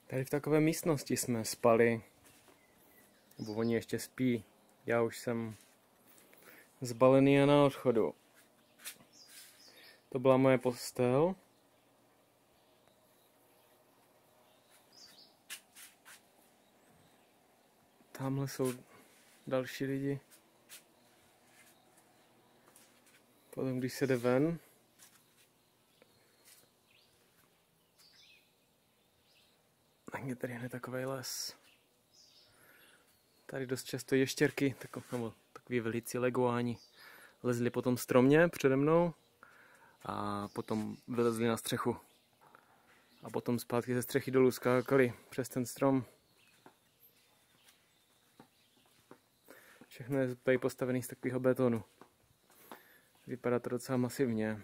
Tady v takové místnosti jsme spali, nebo oni ještě spí. Já už jsem zbalený a na odchodu. To byla moje postel. Tamhle jsou další lidi. Potom, když se jde ven, tak je tady hned takový les. Tady dost často ještěrky, nebo takový velicí leguáni, lezli po tom stromě přede mnou a potom vylezli na střechu. A potom zpátky ze střechy dolů skákali přes ten strom. Všechno je tady postavené z takového betonu. Vypadá to docela masivně.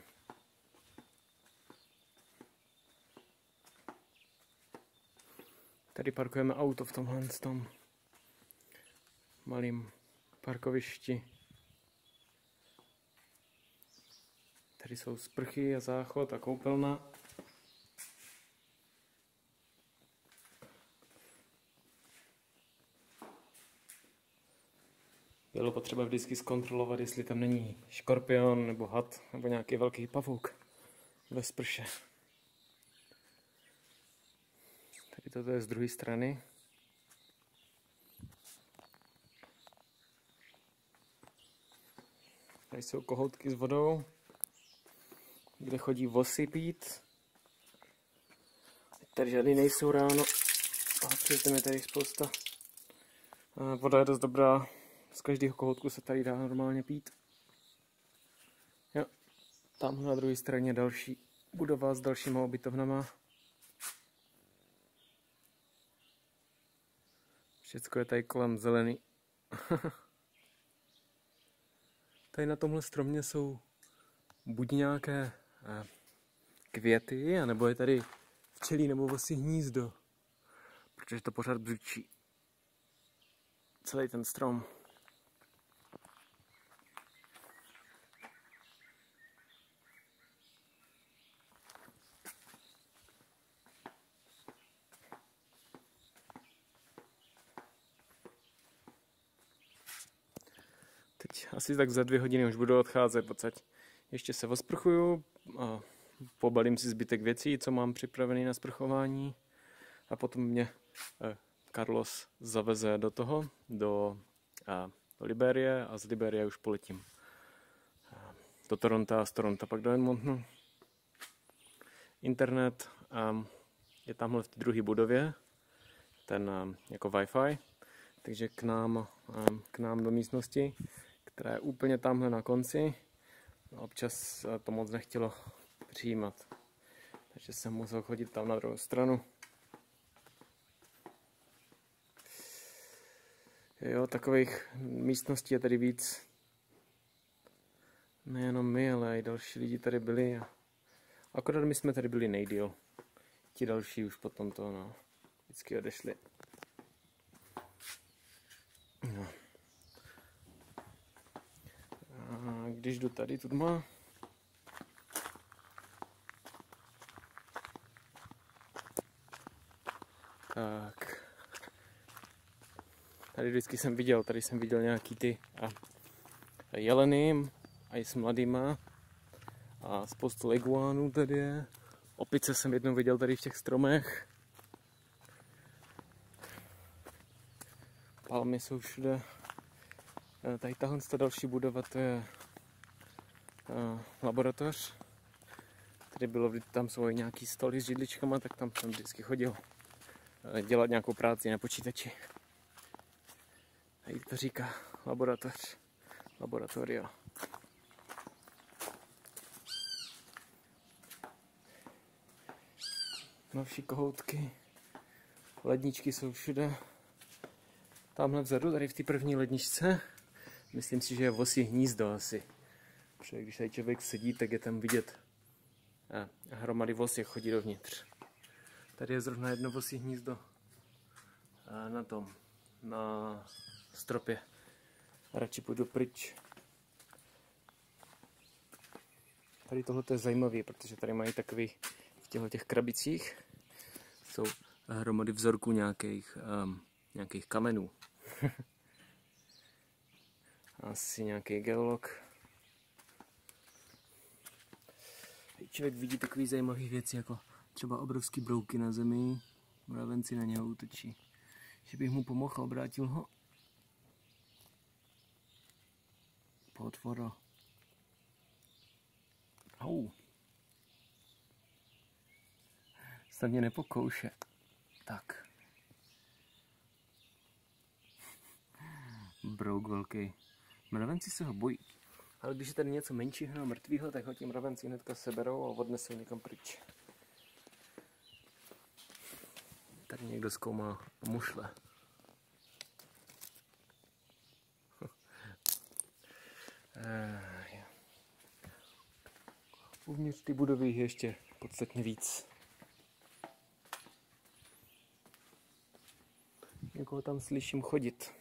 Tady parkujeme auto v tomhle tom malým parkovišti. Tady jsou sprchy a záchod a koupelna. Bylo potřeba vždycky zkontrolovat, jestli tam není škorpion nebo had nebo nějaký velký pavouk ve sprše. Tady toto je z druhé strany. Tady jsou kohoutky s vodou, kde chodí vosy pít. Tady žádný nejsou ráno, ale předtím je tady spousta. Voda je dost dobrá, z každého kohoutku se tady dá normálně pít. Jo, tam na druhé straně další budova s dalšíma ubytovnama. Všecko je tady kolem zelený. Tady na tomhle stromě jsou buď nějaké květy, anebo je tady včelí nebo vosí hnízdo. Protože to pořád bzučí. Celý ten strom. Teď asi tak za 2 hodiny už budu odcházet, pocať ještě se osprchuju a pobalím si zbytek věcí, co mám připravený na sprchování a potom mě Carlos zaveze do Liberie a z Liberie už poletím do Toronto a z Toronto pak do Edmontonu. Internet je tamhle v té druhé budově, ten jako Wi-Fi, takže k nám do místnosti, která je úplně tamhle na konci. Občas to moc nechtělo přijímat, takže jsem musel chodit tam na druhou stranu. Jo, takových místností je tady víc. Nejenom my, ale i další lidi tady byli. Akorát my jsme tady byli nejdýl. Ti další už potom to vždycky odešli. No. A když jdu tady tudma, tak tady vždycky jsem viděl, nějaký ty jeleny a i s mladýma a spoustu leguánů tady je. Opice jsem jednou viděl tady v těch stromech. Palmy jsou všude. Tady tahle další budova, to je laboratoř. Tam jsou i nějaký stoly s židličkama, tak tam jsem vždycky chodil dělat nějakou práci na počítači. Tady to říká laboratorio. Novší kohoutky, ledničky jsou všude. Tamhle vzadu, tady v té první ledničce, myslím si, že je vosí hnízdo asi. Protože když tady člověk sedí, tak je tam vidět hromady vos, jak chodí dovnitř. Tady je zrovna jedno vosí hnízdo na stropě. Radši půjdu pryč. Tady tohle je zajímavé, protože tady mají takový v těch krabicích jsou hromady vzorků nějakých kamenů. Asi nějaký geolog. Člověk vidí takové zajímavé věci, jako třeba obrovský brouky na zemi, mravenci na něho útočí. Že bych mu pomohl a obrátil ho pod vodu. Au. Snad mě nepokouše. Tak. Brouk velký. Mravenci se ho bojí. Ale když je tady něco menšího a mrtvého, tak ho ti mravenci hnedka seberou a odnesou někam pryč. Tady někdo zkoumá mušle. Uvnitř ty budovy je ještě podstatně víc. Někoho tam slyším chodit.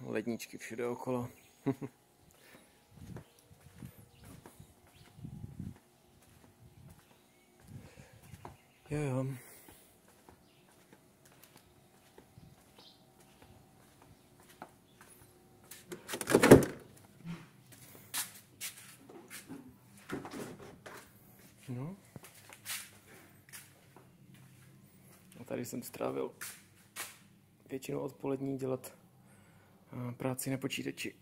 Ledničky všude okolo. Jo. No. A tady jsem strávil většinu odpolední dělat práci na počítači.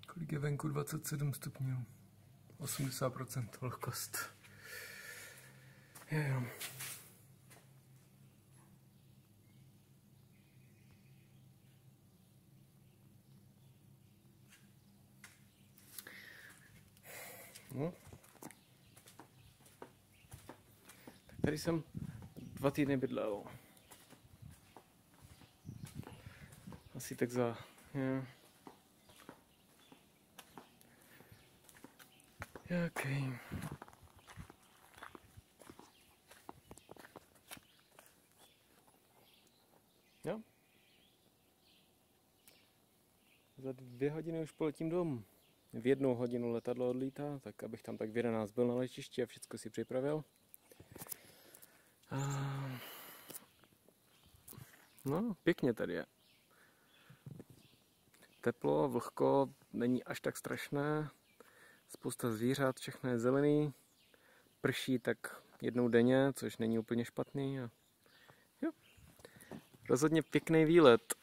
Kolik je venku? 27 stupňů. 80% vlhkost. Jo. No. Tak tady jsem 2 týdny bydlel. Asi tak za... Jo. Okay. Jo. Za 2 hodiny už poletím domů. V 1 hodinu letadlo odlítá, tak abych tam tak v 11 byl na letišti a všechno si připravil. No, pěkně tady je. Teplo, vlhko, není až tak strašné. Spousta zvířat, všechno je zelený. Prší tak 1 denně, což není úplně špatný. A jo. Rozhodně pěkný výlet.